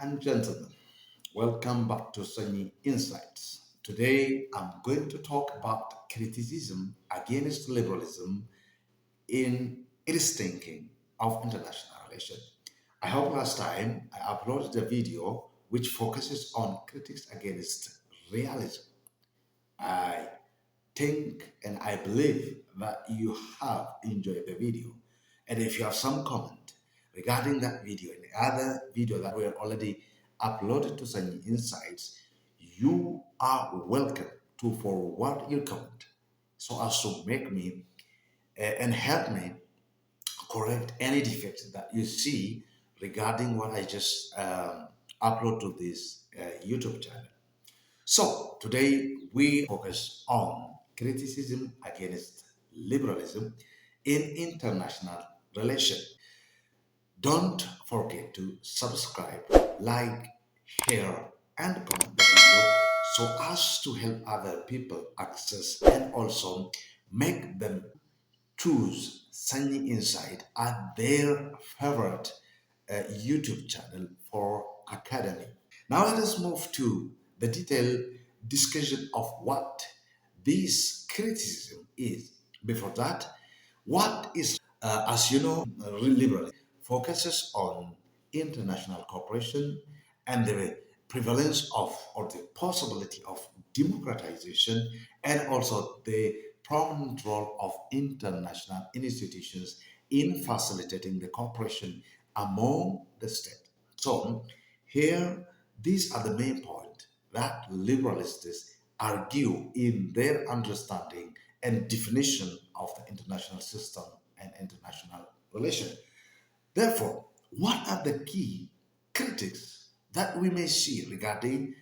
and gentlemen, welcome back to Sunny Insights. Today I'm going to talk about criticism against liberalism in its thinking of international relations. I hope last time I uploaded a video which focuses on critics against realism. I think and I believe that you have enjoyed the video. And if you have some comment regarding that video and the other video that were already uploaded to Sunny Insights, you are welcome to forward your comment so as to make me and help me correct any defects that you see regarding what I just upload to this YouTube channel. So today we focus on criticism against liberalism in international relations. Don't forget to subscribe, like, share, and comment the video so as to help other people access and also make them choose Sunny Insight as their favorite YouTube channel for academy. Now let us move to the detailed discussion of what this criticism is. Before that, what is, as you know, liberalism focuses on international cooperation and the prevalence of or the possibility of democratization and also the prominent role of international institutions in facilitating the cooperation among the states. So here, these are the main points that liberalists argue in their understanding and definition of the international system and international relation. Therefore, what are the key critics that we may see regarding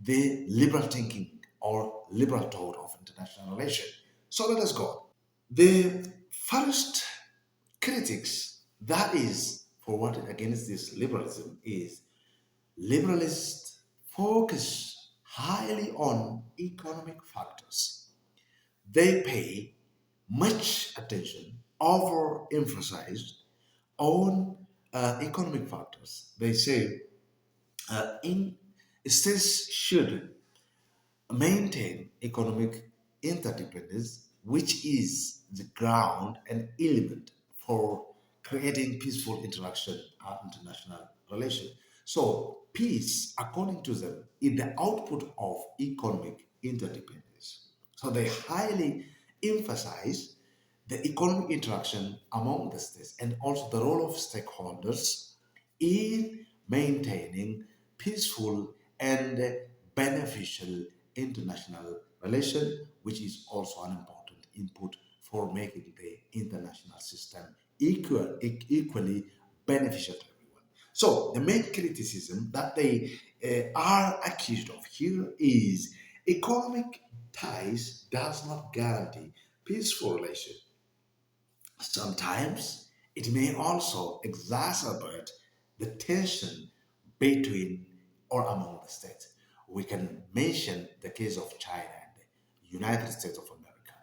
the liberal thinking or liberal thought of international relation? So let us go. The first critics that is forwarded against this liberalism is liberalists focus highly on economic factors. They pay much attention, overemphasized on economic factors. They say in states should maintain economic interdependence, which is the ground and element for creating peaceful interaction and international relations. So, peace, according to them, is the output of economic interdependence. So, they highly emphasize the economic interaction among the states and also the role of stakeholders in maintaining peaceful and beneficial international relation, which is also an important input for making the international system equally beneficial to everyone. So the main criticism that they are accused of here is economic ties does not guarantee peaceful relation. Sometimes it may also exacerbate the tension between or among the states. We can mention the case of China and the United States of America.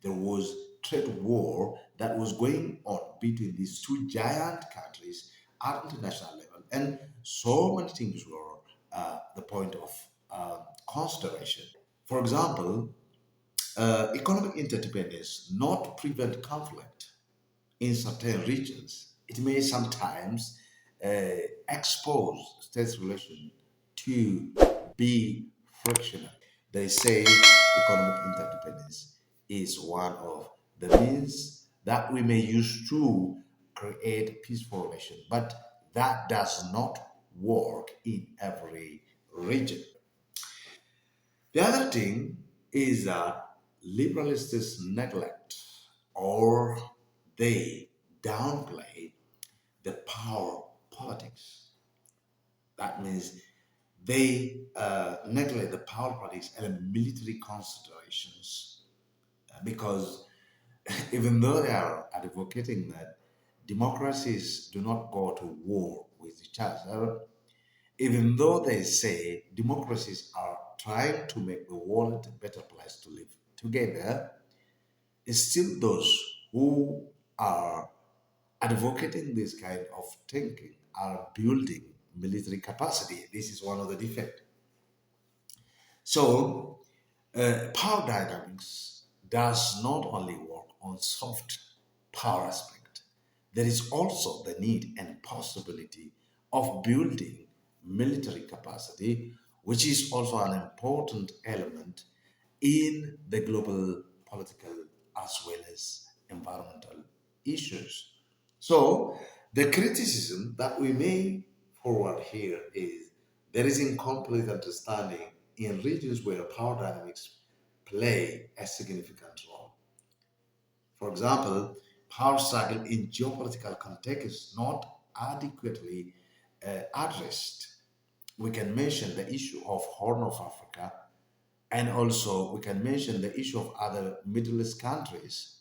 There was trade war that was going on between these two giant countries at international level, and so many things were the point of consideration. For example, economic interdependence not prevent conflict in certain regions. It may sometimes expose states' relation to be frictional. They say economic interdependence is one of the means that we may use to create peaceful relation, but that does not work in every region. The other thing is that liberalists neglect or they downplay the power politics. That means they neglect the power politics and military considerations because even though they are advocating that democracies do not go to war with each other, even though they say democracies are trying to make the world a better place to live together, it's still those who are advocating this kind of thinking are building military capacity. This is one of the defects. So, power dynamics does not only work on soft power aspect. There is also the need and possibility of building military capacity, which is also an important element in the global political as well as environmental issues. So, the criticism that we may forward here is there is incomplete understanding in regions where power dynamics play a significant role. For example, power struggle in geopolitical context is not adequately addressed. We can mention the issue of Horn of Africa, and also we can mention the issue of other Middle East countries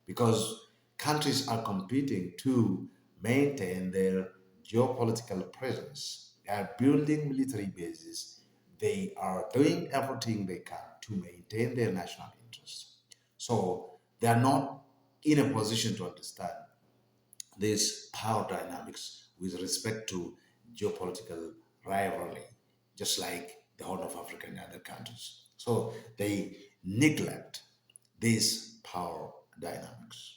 because countries are competing to maintain their geopolitical presence. They are building military bases. They are doing everything they can to maintain their national interests. So they are not in a position to understand these power dynamics with respect to geopolitical rivalry, just like the Horn of Africa and other countries. So they neglect these power dynamics.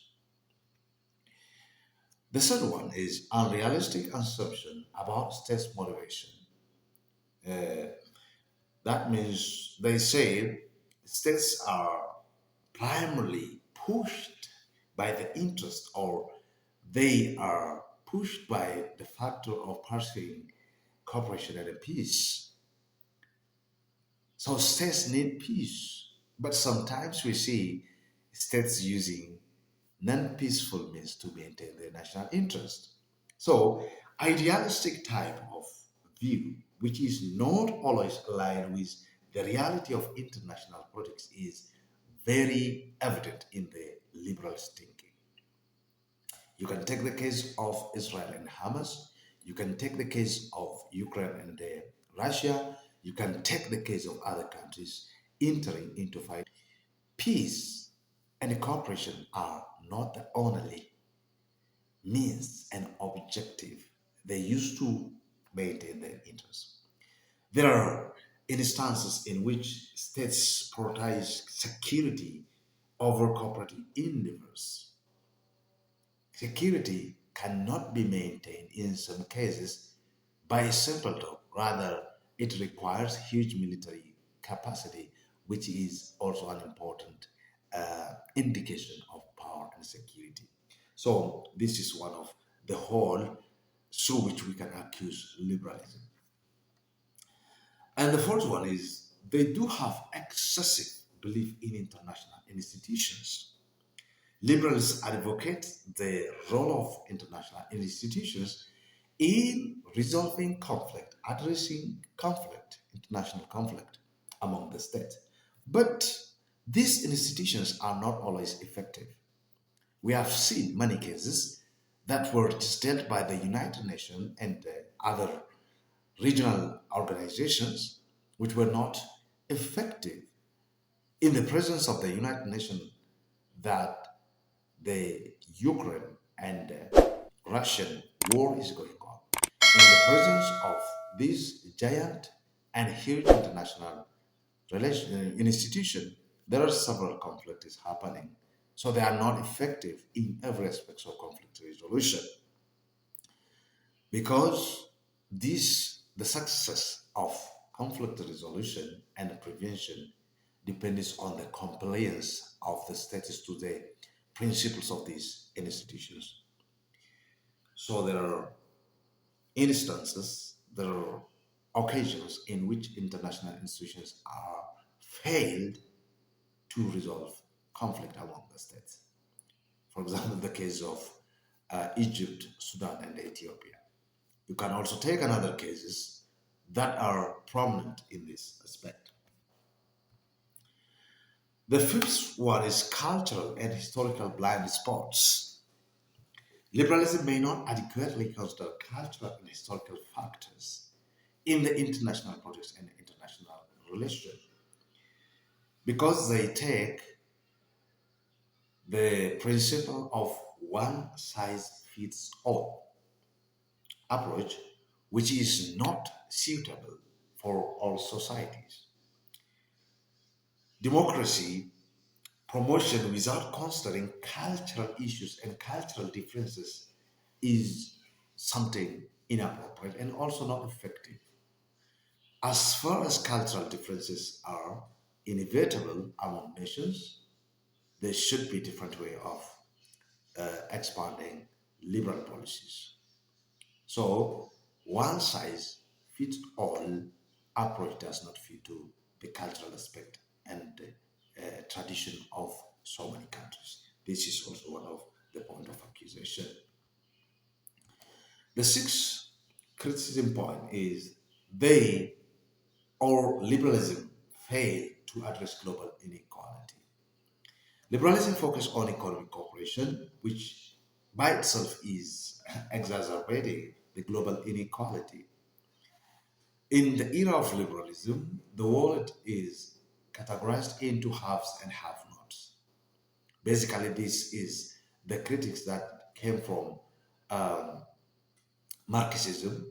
The third one is unrealistic assumption about states' motivation. That means they say states are primarily pushed by the interest or they are pushed by the factor of pursuing cooperation and peace. So states need peace, but sometimes we see states using non-peaceful means to maintain their national interest. So idealistic type of view, which is not always aligned with the reality of international politics, is very evident in the liberalist thinking. You can take the case of Israel and Hamas. You can take the case of Ukraine and Russia. You can take the case of other countries entering into fight. Peace and cooperation are not the only means and objective they used to maintain their interests. There are instances in which states prioritize security over cooperative endeavors. Security cannot be maintained in some cases by a simple talk. Rather, it requires huge military capacity, which is also an important indication of power and security. So, this is one of the whole through which we can accuse liberalism. And the fourth one is they do have excessive belief in international institutions. Liberals advocate the role of international institutions in resolving conflict, addressing conflict, international conflict among the states. But these institutions are not always effective. We have seen many cases that were just dealt by the United Nations and other regional organizations which were not effective in the presence of the United Nations that the Ukraine and Russian war is going on. In the presence of this giant and huge international institution, there are several conflicts happening. So they are not effective in every aspect of conflict resolution because the success of conflict resolution and prevention depends on the compliance of the states to the principles of these institutions. So there are instances, there are occasions in which international institutions are failed to resolve conflict among the states. For example, the case of Egypt, Sudan, and Ethiopia. You can also take another cases that are prominent in this aspect. The fifth one is cultural and historical blind spots. Liberalism may not adequately consider cultural and historical factors in the international politics and international relations because they take the principle of one size fits all approach which is not suitable for all societies. Democracy promotion without considering cultural issues and cultural differences is something inappropriate and also not effective. As far as cultural differences are inevitable among nations, there should be different way of expanding liberal policies. So one size fits all approach does not fit to the cultural aspect and tradition of so many countries. This is also one of the point of accusation. The sixth criticism point is they or liberalism fail to address global inequality. Liberalism focuses on economic cooperation, which by itself is exacerbating the global inequality. In the era of liberalism, the world is categorized into haves and have-nots. Basically, this is the critics that came from um, Marxism,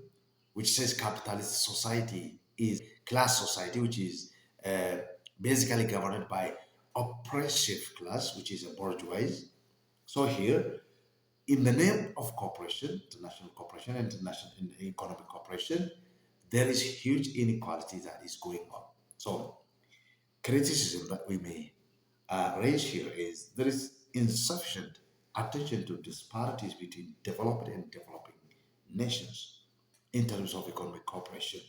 which says capitalist society is class society, which is uh, basically governed by oppressive class, which is a bourgeoisie. So here, in the name of cooperation, international cooperation, international economic cooperation, there is huge inequality that is going on. So criticism that we may raise here is there is insufficient attention to disparities between developed and developing nations in terms of economic cooperation.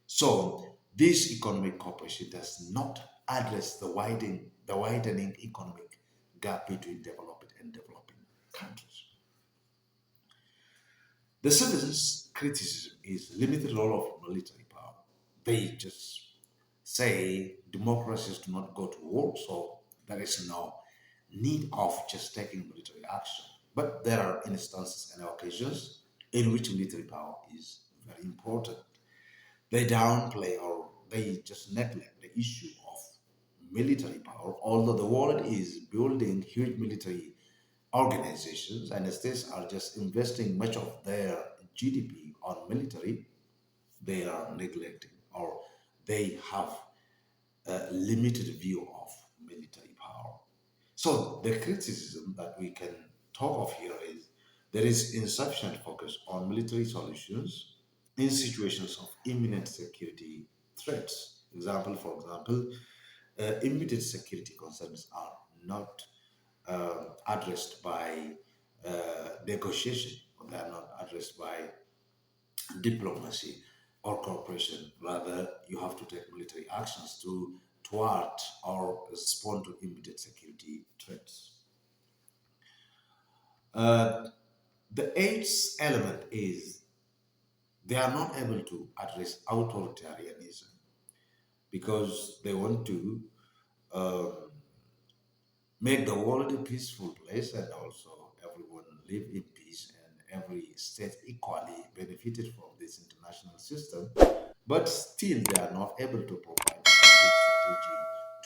So this economic cooperation does not address the widening economic gap between developed and developing countries. The seventh criticism is limited role of military power. They just say democracies do not go to war, so there is no need of just taking military action. But there are instances and occasions in which military power is very important. They downplay or they just neglect the issue of military power, although the world is building huge military organizations and the states are just investing much of their GDP on military, they are neglecting or they have a limited view of military power. So the criticism that we can talk of here is there is insufficient focus on military solutions in situations of imminent security threats. For example, immediate security concerns are not addressed by negotiation, they are not addressed by diplomacy or cooperation. Rather, you have to take military actions to thwart or respond to immediate security threats. Uh, the eighth element is they are not able to address authoritarianism because they want to um, make the world a peaceful place and also everyone live in peace and every state equally benefited from this international system. But still, they are not able to provide a strategy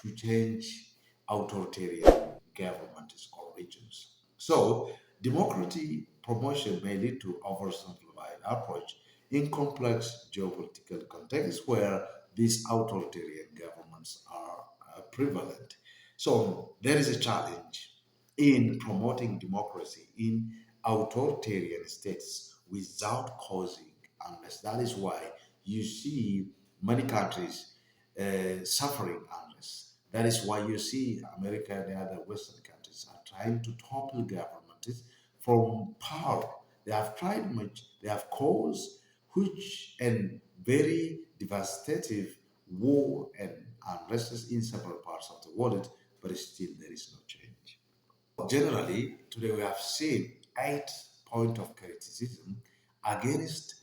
to change authoritarian governments or regions. So, democracy promotion may lead to oversimplified approach in complex geopolitical contexts where these authoritarian governments are prevalent. So, there is a challenge in promoting democracy in authoritarian states without causing unrest. That is why you see many countries suffering unrest. That is why you see America and the other Western countries are trying to topple governments from power. They have tried much, they have caused huge and very devastating war and unrest in several parts of the world, but still there is no change. Generally, today we have seen 8 points of criticism against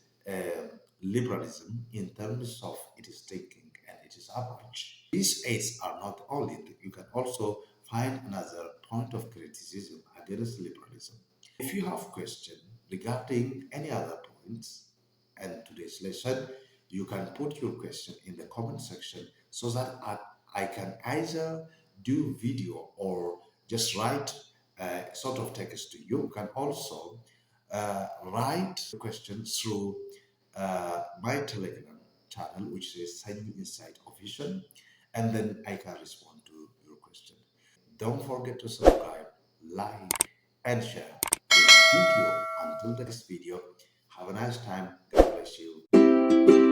liberalism in terms of its thinking and its approach. These 8 are not only, you can also find another point of criticism against liberalism. If you have question regarding any other points and today's lesson, you can put your question in the comment section so that I can either do video or just write sort of text to you. You can also write questions through my Telegram channel, which says Send Me Insight Official, and then I can respond to your question. Don't forget to subscribe, like, and share this video. Until the next video, have a nice time. God bless you.